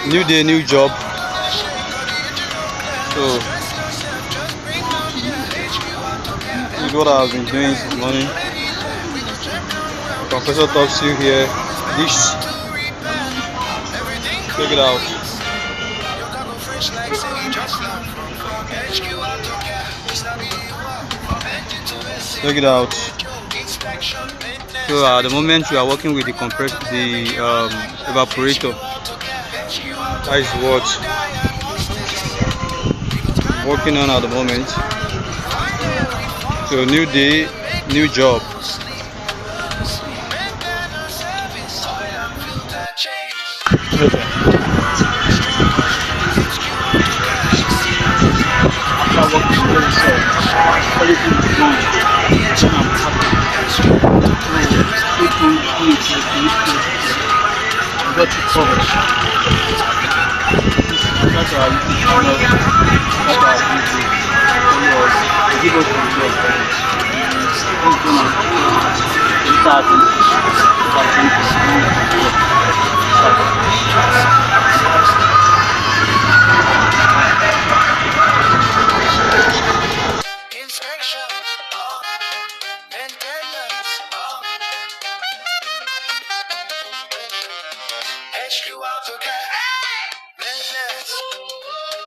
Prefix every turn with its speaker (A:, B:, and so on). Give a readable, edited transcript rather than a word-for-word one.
A: New day, new job. So this is what I've been doing this morning. Compressor top seal here. This, check it out. Check it out. So at the moment we are working with the evaporator. That is what working on at the moment. So new day, new job.
B: After working very soon, everything is done. Then I'm happy. People who is like I got it covered. That's our YouTube channel. That's our YouTube. Follow us. Give us some love. Don't go now.